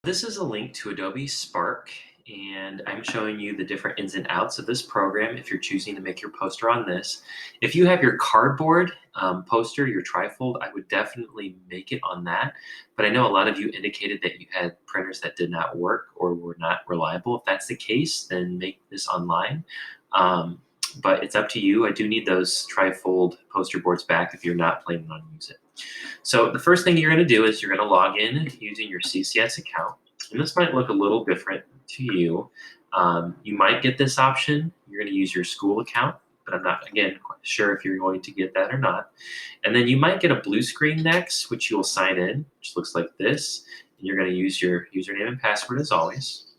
This is a link to Adobe Spark, and I'm showing you the different ins and outs of this program if you're choosing to make your poster on this. If you have your cardboard poster, your trifold, I would definitely make it on that. But I know a lot of you indicated that you had printers that did not work or were not reliable. If that's the case, then make this online. But it's up to you. I do need those trifold poster boards back if you're not planning on using it. So the first thing you're going to do is you're going to log in using your CCS account. And this might look a little different to you. You might get this option. You're going to use your school account, but I'm not, again, quite sure if you're going to get that or not. And then you might get a blue screen next, which you'll sign in, which looks like this. And you're going to use your username and password as always.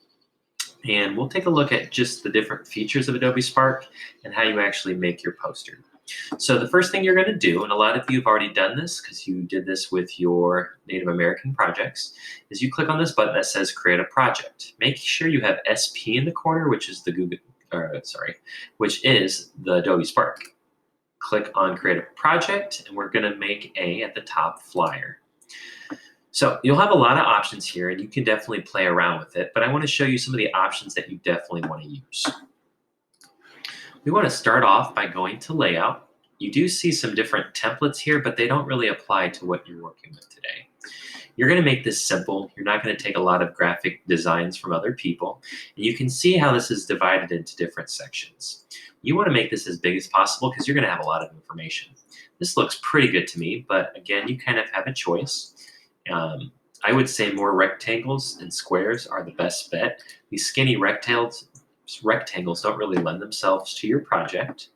And we'll take a look at just the different features of Adobe Spark and how you actually make your poster. So the first thing you're going to do, and a lot of you have already done this because you did this with your Native American projects, is you click on this button that says Create a Project. Make sure you have SP in the corner, which is the which is the Adobe Spark. Click on Create a Project, and we're going to make A at the top flyer. So you'll have a lot of options here, and you can definitely play around with it, but I want to show you some of the options that you definitely want to use. We want to start off by going to Layout. You do see some different templates here, but they don't really apply to what you're working with today. You're going to make this simple. You're not going to take a lot of graphic designs from other people. And you can see how this is divided into different sections. You want to make this as big as possible because you're going to have a lot of information. This looks pretty good to me, but again, you kind of have a choice. I would say more rectangles and squares are the best bet. These skinny rectangles don't really lend themselves to your project.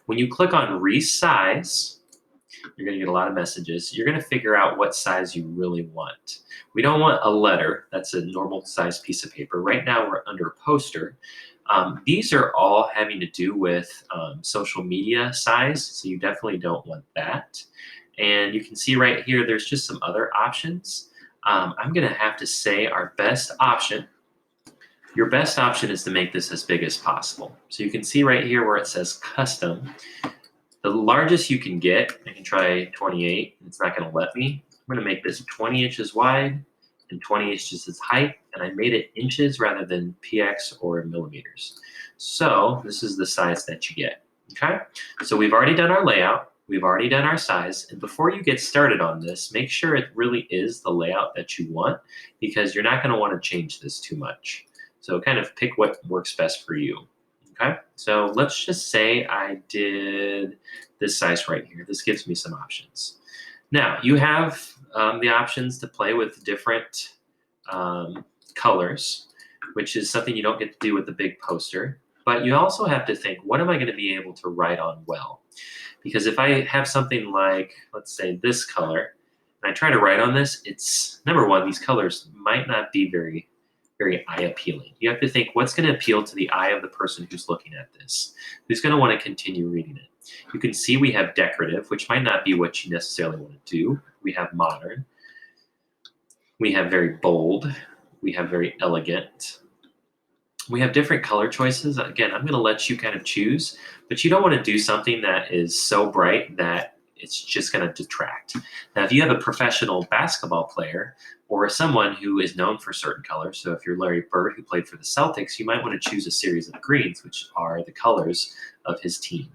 When you click on resize, you're going to get a lot of messages. You're going to figure out what size you really want. We don't want a letter. That's a normal size piece of paper. Right now we're under poster. These are all having to do with social media size, so you definitely don't want that. And you can see right here, there's just some other options. I'm going to have to say our best option. Your best option is to make this as big as possible. So you can see right here where it says custom. The largest you can get, I can try 28. It's not going to let me. I'm going to make this 20 inches wide and 20 inches as height, and I made it inches rather than px or millimeters. So this is the size that you get. Okay. So we've already done our layout. We've already done our size, and before you get started on this, make sure it really is the layout that you want, because you're not going to want to change this too much. So kind of pick what works best for you. Okay, so let's just say I did this size right here. This gives me some options. Now you have the options to play with different colors, which is something you don't get to do with the big poster. But you also have to think, what am I going to be able to write on well? Because if I have something like, let's say this color, and I try to write on this, it's, number one, these colors might not be very eye appealing. You have to think, what's going to appeal to the eye of the person who's looking at this, who's going to want to continue reading it. You can see we have decorative, which might not be what you necessarily want to do. We have modern. We have very bold. We have very elegant. We have different color choices. Again, I'm going to let you kind of choose, but you don't want to do something that is so bright that it's just going to detract. Now, if you have a professional basketball player or someone who is known for certain colors, so if you're Larry Bird, who played for the Celtics, you might want to choose a series of greens, which are the colors of his team.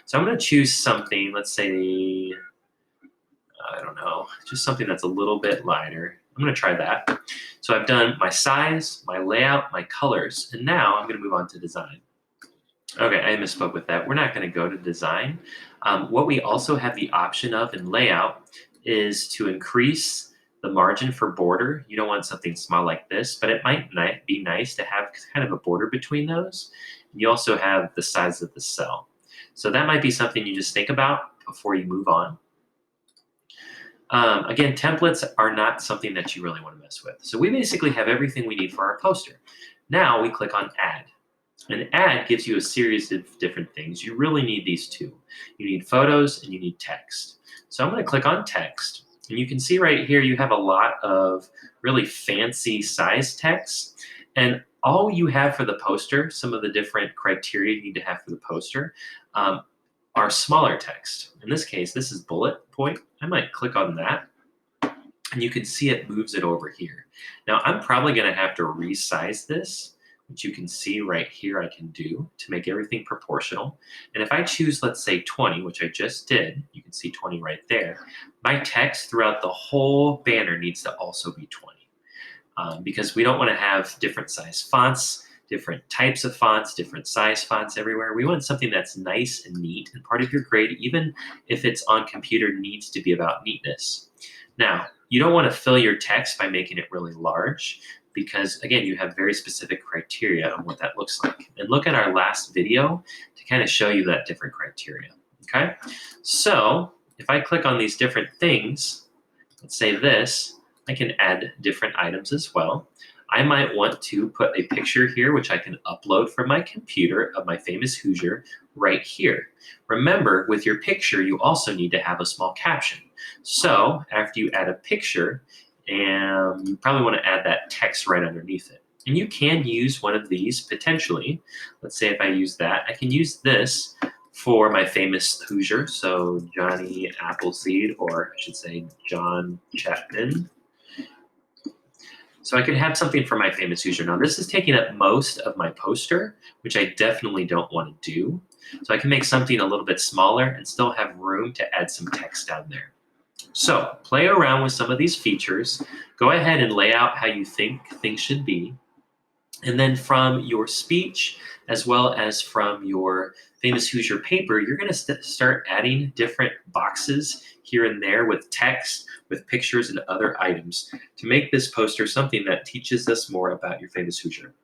So I'm going to choose something, let's say, I don't know, just something that's a little bit lighter. I'm going to try that. So I've done my size, my layout, my colors, and now I'm going to move on to design. Okay, I misspoke with that. We're not going to go to design. What we also have the option of in layout is to increase the margin for border. You don't want something small like this, but it might be nice to have kind of a border between those. You also have the size of the cell. So that might be something you just think about before you move on. Again, templates are not something that you really want to mess with. So we basically have everything we need for our poster. Now we click on Add. An ad gives you a series of different things. You really need these two. You need photos and you need text. So I'm going to click on text. And you can see right here you have a lot of really fancy size text. And all you have for the poster, some of the different criteria you need to have for the poster, are smaller text. In this case, this is bullet point. I might click on that. and you can see it moves it over here. Now I'm probably going to have to resize this, which you can see right here I can do to make everything proportional. And if I choose, let's say 20, which I just did, you can see 20 right there, my text throughout the whole banner needs to also be 20. Because we don't want to have different size fonts, different types of fonts, different size fonts everywhere. We want something that's nice and neat, and part of your grade, even if it's on computer, needs to be about neatness. Now, you don't want to fill your text by making it really large because, again, you have very specific criteria on what that looks like. And look at our last video to kind of show you that different criteria, okay? So if I click on these different things, let's say this, I can add different items as well. I might want to put a picture here, which I can upload from my computer of my famous Hoosier right here. Remember, with your picture, you also need to have a small caption. So after you add a picture, and you probably want to add that text right underneath it. And you can use one of these potentially. Let's say if I use that, I can use this for my famous Hoosier. So Johnny Appleseed, or I should say John Chapman. So I can have something for my famous Hoosier. Now this is taking up most of my poster, which I definitely don't want to do. So I can make something a little bit smaller and still have room to add some text down there. So play around with some of these features. Go ahead and lay out how you think things should be. And then from your speech, as well as from your famous Hoosier paper, you're going to start adding different boxes here and there with text, with pictures and other items to make this poster something that teaches us more about your famous Hoosier.